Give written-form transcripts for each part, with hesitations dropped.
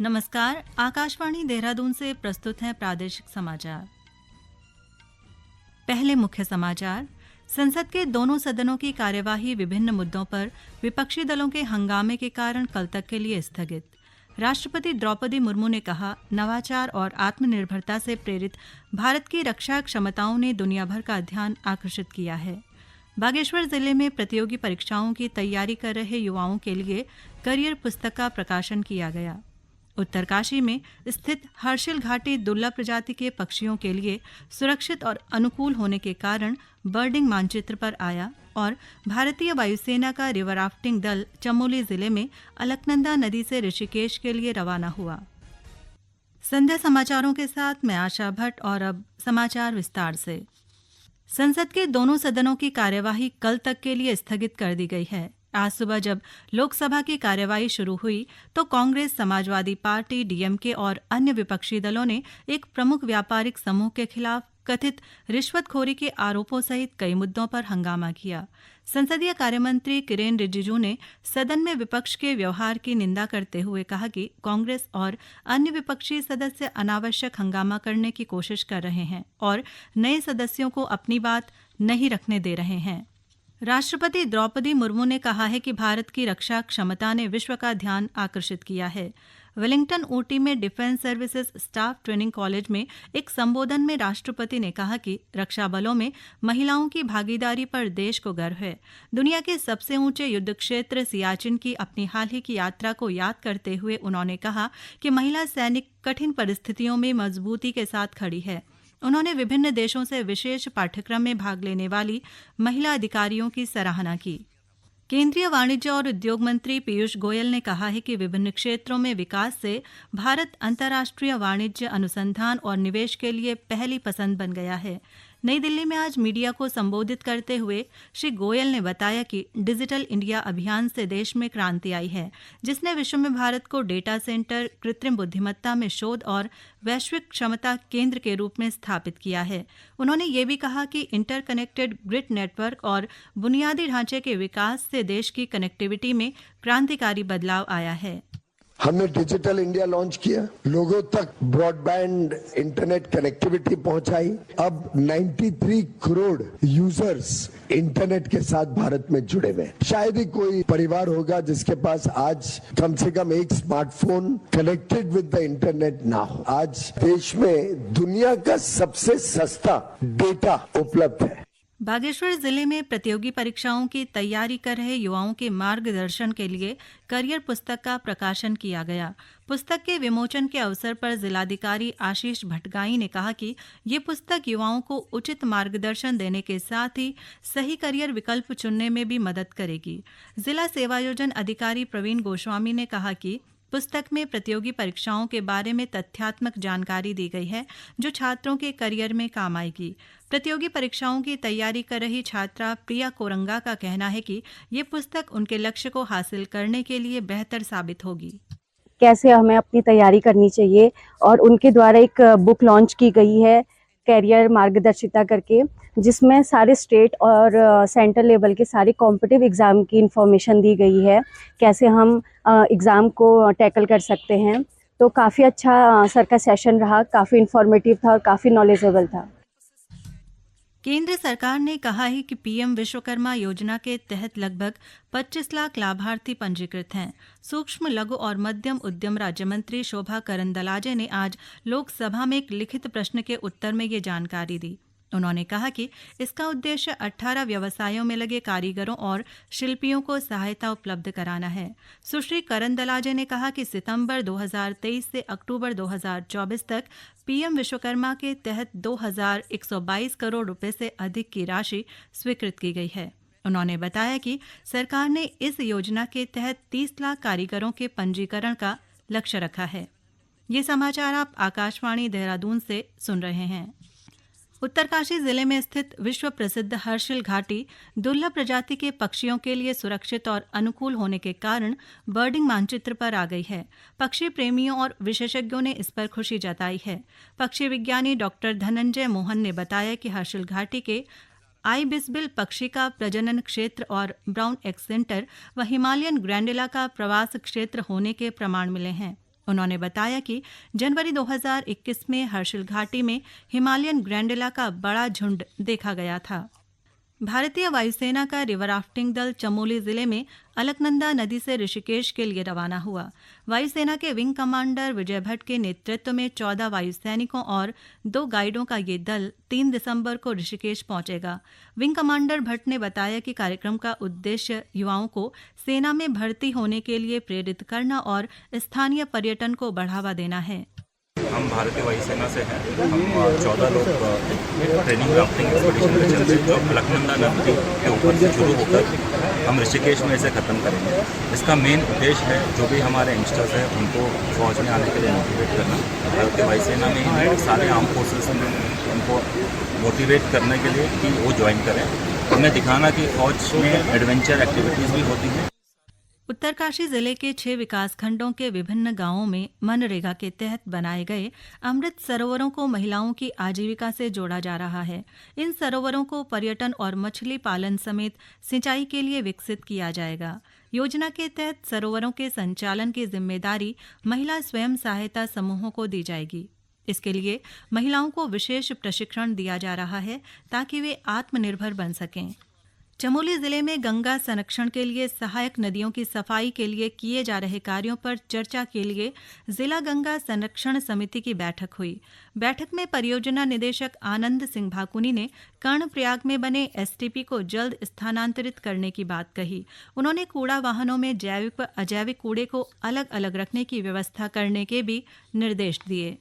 नमस्कार, आकाशवाणी देहरादून से प्रस्तुत हैं प्रादेशिक समाचार। पहले मुख्य समाचार। संसद के दोनों सदनों की कार्यवाही विभिन्न मुद्दों पर विपक्षी दलों के हंगामे के कारण कल तक के लिए स्थगित। राष्ट्रपति द्रौपदी मुर्मू ने कहा, नवाचार और आत्मनिर्भरता से प्रेरित भारत की रक्षा क्षमताओं ने दुनिया भर का ध्यान आकर्षित किया है। बागेश्वर जिले में प्रतियोगी परीक्षाओं की तैयारी कर रहे युवाओं के लिए करियर पुस्तक का प्रकाशन किया गया। उत्तरकाशी में स्थित हर्षिल घाटी दुर्लभ प्रजाति के पक्षियों के लिए सुरक्षित और अनुकूल होने के कारण बर्डिंग मानचित्र पर आया और भारतीय वायुसेना का रिवर राफ्टिंग दल चमोली जिले में अलकनंदा नदी से ऋषिकेश के लिए रवाना हुआ। संध्या समाचारों के साथ मैं आशा भट्ट और अब समाचार विस्तार से। संसद के दोनों सदनों की कार्यवाही कल तक के लिए स्थगित कर दी गई है। आज सुबह जब लोकसभा की कार्यवाही शुरू हुई तो कांग्रेस, समाजवादी पार्टी, डीएमके और अन्य विपक्षी दलों ने एक प्रमुख व्यापारिक समूह के खिलाफ कथित रिश्वतखोरी के आरोपों सहित कई मुद्दों पर हंगामा किया। संसदीय कार्यमंत्री किरेन रिजिजू ने सदन में विपक्ष के व्यवहार की निंदा करते हुए कहा कि कांग्रेस और अन्य विपक्षी सदस्य अनावश्यक हंगामा करने की कोशिश कर रहे हैं और नए सदस्यों को अपनी बात नहीं रखने दे रहे हैं। राष्ट्रपति द्रौपदी मुर्मू ने कहा है कि भारत की रक्षा क्षमता ने विश्व का ध्यान आकर्षित किया है। वेलिंगटन ऊटी में defence services staff training college में एक संबोधन में राष्ट्रपति ने कहा कि रक्षा बलों में महिलाओं की भागीदारी पर देश को गर्व है। दुनिया के सबसे ऊंचे युद्ध क्षेत्र सियाचिन की अपनी हाल ही की यात्रा को याद करते हुए उन्होंने कहा कि महिला सैनिक कठिन परिस्थितियों में मजबूती के साथ खड़ी है। उन्होंने विभिन्न देशों से विशेष पाठ्यक्रम में भाग लेने वाली महिला अधिकारियों की सराहना की। केंद्रीय वाणिज्य और उद्योग मंत्री पीयूष गोयल ने कहा है कि विभिन्न क्षेत्रों में विकास से भारत अंतर्राष्ट्रीय वाणिज्य अनुसंधान और निवेश के लिए पहली पसंद बन गया है। नई दिल्ली में आज मीडिया को संबोधित करते हुए श्री गोयल ने बताया कि डिजिटल इंडिया अभियान से देश में क्रांति आई है, जिसने विश्व में भारत को डेटा सेंटर, कृत्रिम बुद्धिमत्ता में शोध और वैश्विक क्षमता केंद्र के रूप में स्थापित किया है। उन्होंने ये भी कहा कि इंटरकनेक्टेड ग्रिड नेटवर्क और बुनियादी ढांचे के विकास से देश की कनेक्टिविटी में क्रांतिकारी बदलाव आया है। हमने डिजिटल इंडिया लॉन्च किया, लोगों तक ब्रॉडबैंड इंटरनेट कनेक्टिविटी पहुंचाई। अब 93 करोड़ यूजर्स इंटरनेट के साथ भारत में जुड़े हुए। शायद ही कोई परिवार होगा जिसके पास आज कम से कम एक smartphone connected with the internet ना हो। आज देश में दुनिया का सबसे सस्ता डेटा उपलब्ध है। बागेश्वर जिले में प्रतियोगी परीक्षाओं की तैयारी कर रहे युवाओं के मार्गदर्शन के लिए करियर पुस्तक का प्रकाशन किया गया। पुस्तक के विमोचन के अवसर पर जिलाधिकारी आशीष भटगाई ने कहा कि ये पुस्तक युवाओं को उचित मार्गदर्शन देने के साथ ही सही करियर विकल्प चुनने में भी मदद करेगी। जिला सेवायोजन अधिकारी प्रवीण गोस्वामी ने कहा कि पुस्तक में प्रतियोगी परीक्षाओं के बारे में तथ्यात्मक जानकारी दी गई है, जो छात्रों के करियर में काम आएगी। प्रतियोगी परीक्षाओं की तैयारी कर रही छात्रा प्रिया कोरंगा का कहना है कि ये पुस्तक उनके लक्ष्य को हासिल करने के लिए बेहतर साबित होगी। कैसे हमें अपनी तैयारी करनी चाहिए और उनके द्वारा एक बुक लॉन्च की गई है, कैरियर मार्गदर्शिता करके, जिसमें सारे स्टेट और सेंट्रल लेवल के सारे कॉम्पिटिटिव एग्ज़ाम की इन्फॉर्मेशन दी गई है, कैसे हम एग्ज़ाम को टैकल कर सकते हैं। तो काफ़ी अच्छा सर का सेशन रहा, काफ़ी इन्फॉर्मेटिव था और काफ़ी नॉलेजेबल था। केंद्र सरकार ने कहा है कि पीएम विश्वकर्मा योजना के तहत लगभग 25 लाख लाभार्थी पंजीकृत हैं। सूक्ष्म, लघु और मध्यम उद्यम राज्य मंत्री शोभा करंदलाजे ने आज लोकसभा में एक लिखित प्रश्न के उत्तर में ये जानकारी दी। उन्होंने कहा कि इसका उद्देश्य 18 व्यवसायों में लगे कारीगरों और शिल्पियों को सहायता उपलब्ध कराना है। सुश्री करंदलाजे ने कहा कि सितंबर 2023 से अक्टूबर 2024 तक पीएम विश्वकर्मा के तहत 2122 करोड़ रुपए से अधिक की राशि स्वीकृत की गई है। उन्होंने बताया कि सरकार ने इस योजना के तहत 30 लाख कारीगरों के पंजीकरण का लक्ष्य रखा है। ये समाचार आप आकाशवाणी देहरादून से सुन रहे हैं। उत्तरकाशी जिले में स्थित विश्व प्रसिद्ध हर्षिल घाटी दुर्लभ प्रजाति के पक्षियों के लिए सुरक्षित और अनुकूल होने के कारण बर्डिंग मानचित्र पर आ गई है। पक्षी प्रेमियों और विशेषज्ञों ने इस पर खुशी जताई है। पक्षी विज्ञानी डॉक्टर धनंजय मोहन ने बताया कि हर्षिल घाटी के आइबिसबिल पक्षी का प्रजनन क्षेत्र और ब्राउन एक्सेंटर व हिमालयन ग्रैंडेला का प्रवास क्षेत्र होने के प्रमाण मिले हैं। उन्होंने बताया कि जनवरी 2021 में हर्षिल घाटी में हिमालयन ग्रैंडिला का बड़ा झुंड देखा गया था। भारतीय वायुसेना का रिवर राफ्टिंग दल चमोली जिले में अलकनंदा नदी से ऋषिकेश के लिए रवाना हुआ। वायुसेना के विंग कमांडर विजय भट्ट के नेतृत्व में 14 वायुसैनिकों और 2 गाइडों का ये दल 3 दिसंबर को ऋषिकेश पहुंचेगा। विंग कमांडर भट्ट ने बताया कि कार्यक्रम का उद्देश्य युवाओं को सेना में भर्ती होने के लिए प्रेरित करना और स्थानीय पर्यटन को बढ़ावा देना है। हम भारतीय वायुसेना से हैं। हम 14 लोग ट्रेनिंग राफ्टिंग एक्सपीडिशन में चल रहे हैं, जो अलकनंदा नदी के ऊपर से शुरू होकर हम ऋषिकेश में इसे ख़त्म करेंगे। इसका मेन उद्देश्य है जो भी हमारे यंगस्टर्स हैं उनको फौज में आने के लिए मोटिवेट करना। भारतीय वायुसेना में ही सारे आर्म फोर्सेस में उनको मोटिवेट करने के लिए कि वो ज्वाइन करें। हमें दिखाना कि फौज में एडवेंचर एक्टिविटीज़ भी होती हैं। उत्तरकाशी जिले के 6 विकासखंडों के विभिन्न गांवों में मनरेगा के तहत बनाए गए अमृत सरोवरों को महिलाओं की आजीविका से जोड़ा जा रहा है। इन सरोवरों को पर्यटन और मछली पालन समेत सिंचाई के लिए विकसित किया जाएगा। योजना के तहत सरोवरों के संचालन की जिम्मेदारी महिला स्वयं सहायता समूहों को दी जाएगी। इसके लिए महिलाओं को विशेष प्रशिक्षण दिया जा रहा है ताकि वे आत्मनिर्भर बन सकें। चमोली जिले में गंगा संरक्षण के लिए सहायक नदियों की सफाई के लिए किए जा रहे कार्यों पर चर्चा के लिए जिला गंगा संरक्षण समिति की बैठक हुई। बैठक में परियोजना निदेशक आनंद सिंह भाकुनी ने कर्णप्रयाग में बने एसटीपी को जल्द स्थानांतरित करने की बात कही। उन्होंने कूड़ा वाहनों में जैविक व अजैविक कूड़े को अलग अलग रखने की व्यवस्था करने के भी निर्देश दिए।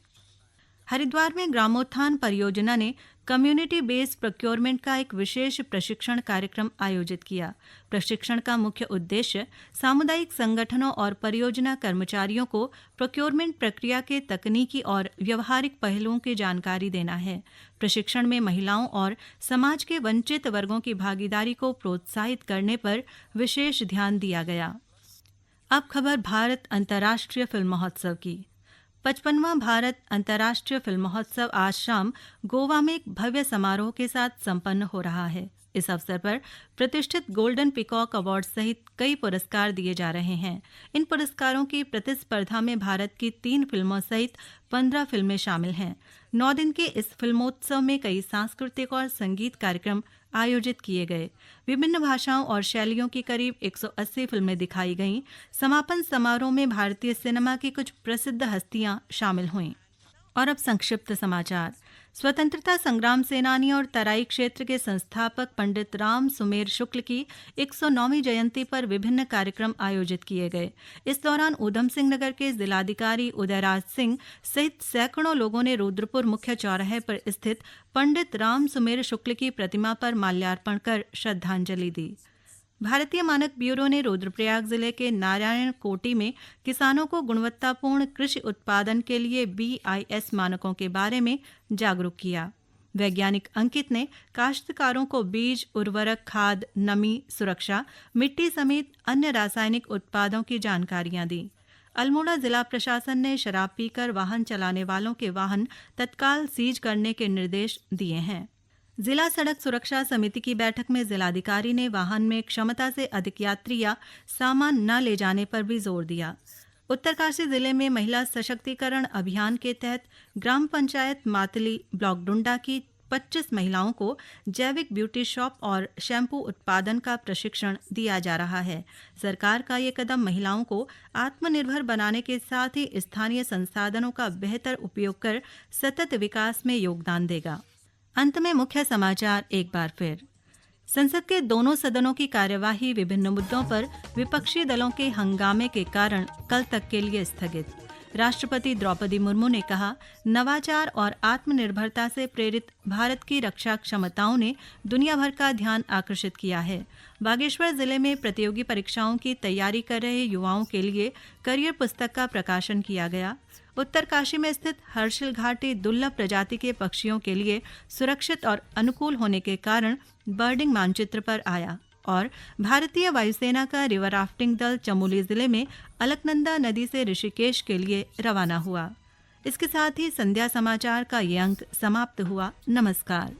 हरिद्वार में ग्रामोत्थान परियोजना ने कम्युनिटी बेस्ड प्रोक्योरमेंट का एक विशेष प्रशिक्षण कार्यक्रम आयोजित किया। प्रशिक्षण का मुख्य उद्देश्य सामुदायिक संगठनों और परियोजना कर्मचारियों को प्रोक्योरमेंट प्रक्रिया के तकनीकी और व्यवहारिक पहलुओं की जानकारी देना है। प्रशिक्षण में महिलाओं और समाज के वंचित वर्गों की भागीदारी को प्रोत्साहित करने पर विशेष ध्यान दिया गया। अब खबर भारत अंतर्राष्ट्रीय फिल्म महोत्सव की। 55वां भारत अंतर्राष्ट्रीय फिल्म महोत्सव आज शाम गोवा में एक भव्य समारोह के साथ संपन्न हो रहा है। इस अवसर पर प्रतिष्ठित गोल्डन पीकॉक अवार्ड सहित कई पुरस्कार दिए जा रहे हैं। इन पुरस्कारों की प्रतिस्पर्धा में भारत की 3 फिल्मों सहित 15 फिल्में शामिल हैं। 9 दिन के इस फिल्मोत्सव में कई सांस्कृतिक और संगीत कार्यक्रम आयोजित किए गए। विभिन्न भाषाओं और शैलियों की करीब 180 फिल्में दिखाई गईं। समापन समारोह में भारतीय सिनेमा की कुछ प्रसिद्ध हस्तियां शामिल हुईं। और अब संक्षिप्त समाचार। स्वतंत्रता संग्राम सेनानी और तराई क्षेत्र के संस्थापक पंडित राम सुमेर शुक्ल की 109वीं जयंती पर विभिन्न कार्यक्रम आयोजित किए गए। इस दौरान ऊधम सिंह नगर के जिलाधिकारी उदयराज सिंह सहित सैकड़ों लोगों ने रुद्रपुर मुख्य चौराहे पर स्थित पंडित राम सुमेर शुक्ल की प्रतिमा पर माल्यार्पण कर श्रद्धांजलि दी। भारतीय मानक ब्यूरो ने रुद्रप्रयाग जिले के नारायण कोटी में किसानों को गुणवत्तापूर्ण कृषि उत्पादन के लिए BIS मानकों के बारे में जागरूक किया। वैज्ञानिक अंकित ने काश्तकारों को बीज, उर्वरक, खाद, नमी सुरक्षा, मिट्टी समेत अन्य रासायनिक उत्पादों की जानकारियां दी। अल्मोड़ा जिला प्रशासन ने शराब पीकर वाहन चलाने वालों के वाहन तत्काल सीज करने के निर्देश दिए हैं। जिला सड़क सुरक्षा समिति की बैठक में जिलाधिकारी ने वाहन में क्षमता से अधिक यात्री या सामान न ले जाने पर भी जोर दिया। उत्तरकाशी जिले में महिला सशक्तिकरण अभियान के तहत ग्राम पंचायत मातली ब्लॉक डुंडा की 25 महिलाओं को जैविक ब्यूटी शॉप और शैम्पू उत्पादन का प्रशिक्षण दिया जा रहा है। सरकार का ये कदम महिलाओं को आत्मनिर्भर बनाने के साथ ही स्थानीय संसाधनों का बेहतर उपयोग कर सतत विकास में योगदान देगा। अंत में मुख्य समाचार एक बार फिर। संसद के दोनों सदनों की कार्यवाही विभिन्न मुद्दों पर विपक्षी दलों के हंगामे के कारण कल तक के लिए स्थगित। राष्ट्रपति द्रौपदी मुर्मू ने कहा, नवाचार और आत्मनिर्भरता से प्रेरित भारत की रक्षा क्षमताओं ने दुनिया भर का ध्यान आकर्षित किया है। बागेश्वर जिले में प्रतियोगी परीक्षाओं की तैयारी कर रहे युवाओं के लिए करियर पुस्तक का प्रकाशन किया गया। उत्तरकाशी में स्थित हर्षिल घाटी दुर्लभ प्रजाति के पक्षियों के लिए सुरक्षित और अनुकूल होने के कारण बर्डिंग मानचित्र पर आया। और भारतीय वायुसेना का रिवर राफ्टिंग दल चमोली जिले में अलकनंदा नदी से ऋषिकेश के लिए रवाना हुआ। इसके साथ ही संध्या समाचार का ये अंक समाप्त हुआ। नमस्कार।